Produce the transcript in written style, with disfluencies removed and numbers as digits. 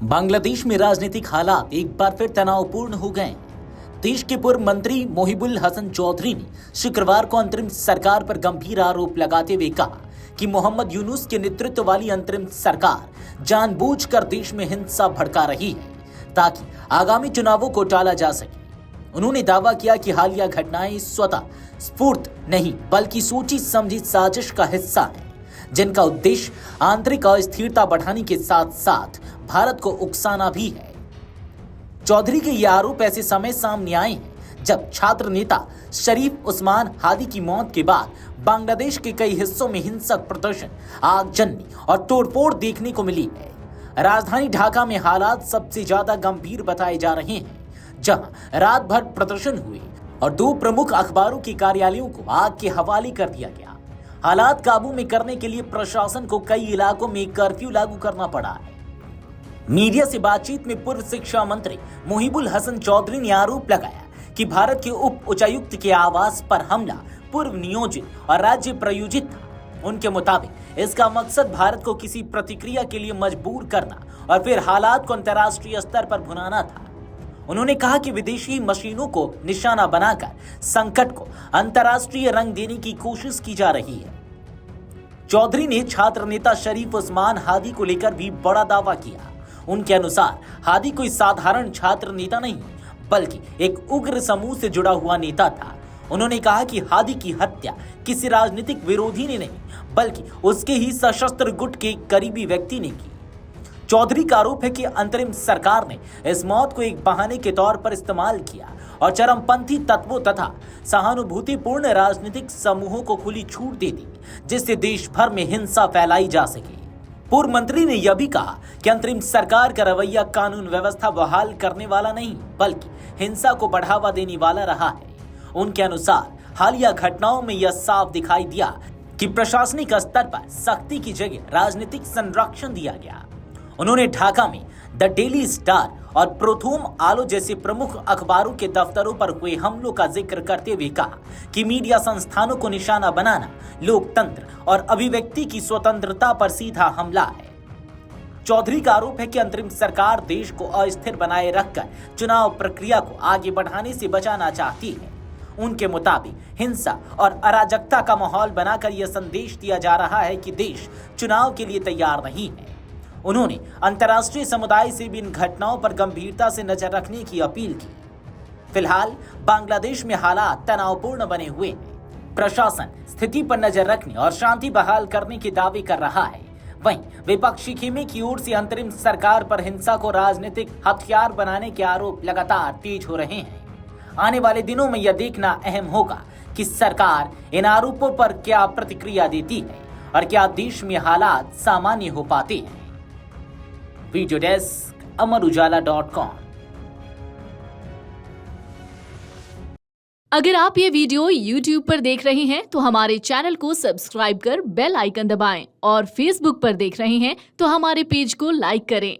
बांग्लादेश में राजनीतिक हालात एक बार फिर तनावपूर्ण हो गए। देश के पूर्व मंत्री मोहिबुल हसन चौधरी ने शुक्रवार को अंतरिम सरकार पर गंभीर आरोप लगाते हुए कहा कि मोहम्मद यूनुस के नेतृत्व वाली अंतरिम सरकार जानबूझकर देश में हिंसा भड़का रही है ताकि आगामी चुनावों को टाला जा सके। उन्होंने दावा किया कि हालिया घटनाएं स्वतः स्फूर्त नहीं बल्कि सोची समझी साजिश का हिस्सा है, जिनका उद्देश्य आंतरिक अस्थिरता बढ़ाने के साथ साथ भारत को उकसाना भी है। चौधरी के ये आरोप ऐसे समय सामने आए हैं जब छात्र नेता शरीफ उस्मान हादी की मौत के बाद बांग्लादेश के कई हिस्सों में हिंसक प्रदर्शन, आगजनी और तोड़फोड़ देखने को मिली है। राजधानी ढाका में हालात सबसे ज्यादा गंभीर बताए जा रहे हैं, जहां रात भर प्रदर्शन हुए और 2 प्रमुख अखबारों के कार्यालयों को आग के हवाले कर दिया गया। हालात काबू में करने के लिए प्रशासन को कई इलाकों में कर्फ्यू लागू करना पड़ा है। मीडिया से बातचीत में पूर्व शिक्षा मंत्री मोहिबुल हसन चौधरी ने आरोप लगाया कि भारत के उप उच्चायुक्त के आवास पर हमला पूर्व नियोजित और राज्य प्रायोजित था। उनके मुताबिक इसका मकसद भारत को किसी प्रतिक्रिया के लिए मजबूर करना और फिर हालात को अंतर्राष्ट्रीय स्तर पर भुनाना था। उन्होंने कहा कि विदेशी मशीनों को निशाना बनाकर संकट को अंतर्राष्ट्रीय रंग देने की कोशिश की जा रही है। चौधरी ने छात्र नेता शरीफ उस्मान हादी को लेकर भी बड़ा दावा किया। उनके अनुसार हादी कोई साधारण छात्र नेता नहीं बल्कि एक उग्र समूह से जुड़ा हुआ नेता था। उन्होंने कहा कि हादी की हत्या किसी राजनीतिक विरोधी ने नहीं बल्कि उसके ही सशस्त्र गुट के करीबी व्यक्ति ने की। चौधरी का आरोप है कि अंतरिम सरकार ने इस मौत को एक बहाने के तौर पर इस्तेमाल किया और चरमपंथी तत्वों तथा सहानुभूतिपूर्ण राजनीतिक समूहों को खुली छूट दे दी, जिससे देश भर में हिंसा फैलाई जा सके। पूर्व मंत्री ने यह भी कहा कि अंतरिम सरकार का रवैया कानून व्यवस्था बहाल करने वाला नहीं बल्कि हिंसा को बढ़ावा देने वाला रहा है। उनके अनुसार हालिया घटनाओं में यह साफ दिखाई दिया कि प्रशासनिक स्तर पर सख्ती की जगह राजनीतिक संरक्षण दिया गया। उन्होंने ढाका में द डेली स्टार और प्रोथोम आलो जैसे प्रमुख अखबारों के दफ्तरों पर हुए हमलों का जिक्र करते हुए कहा कि मीडिया संस्थानों को निशाना बनाना लोकतंत्र और अभिव्यक्ति की स्वतंत्रता पर सीधा हमला है। चौधरी का आरोप है कि अंतरिम सरकार देश को अस्थिर बनाए रखकर चुनाव प्रक्रिया को आगे बढ़ाने से बचाना चाहती है। उनके मुताबिक हिंसा और अराजकता का माहौल बनाकर यह संदेश दिया जा रहा है कि देश चुनाव के लिए तैयार नहीं है। उन्होंने अंतर्राष्ट्रीय समुदाय से भी इन घटनाओं पर गंभीरता से नजर रखने की अपील की। फिलहाल बांग्लादेश में हालात तनावपूर्ण बने हुए हैं। प्रशासन स्थिति पर नजर रखने और शांति बहाल करने के दावे कर रहा है। वहीं विपक्षी खेमे की ओर से अंतरिम सरकार पर हिंसा को राजनीतिक हथियार बनाने के आरोप लगातार तेज हो रहे हैं। आने वाले दिनों में यह देखना अहम होगा कि सरकार इन आरोपों पर क्या प्रतिक्रिया देती है और क्या देश में हालात सामान्य हो पाते हैं। Video desk amarujala.com। अगर आप ये वीडियो YouTube पर देख रहे हैं तो हमारे चैनल को सब्सक्राइब कर बेल आइकन दबाएं और Facebook पर देख रहे हैं तो हमारे पेज को लाइक करें।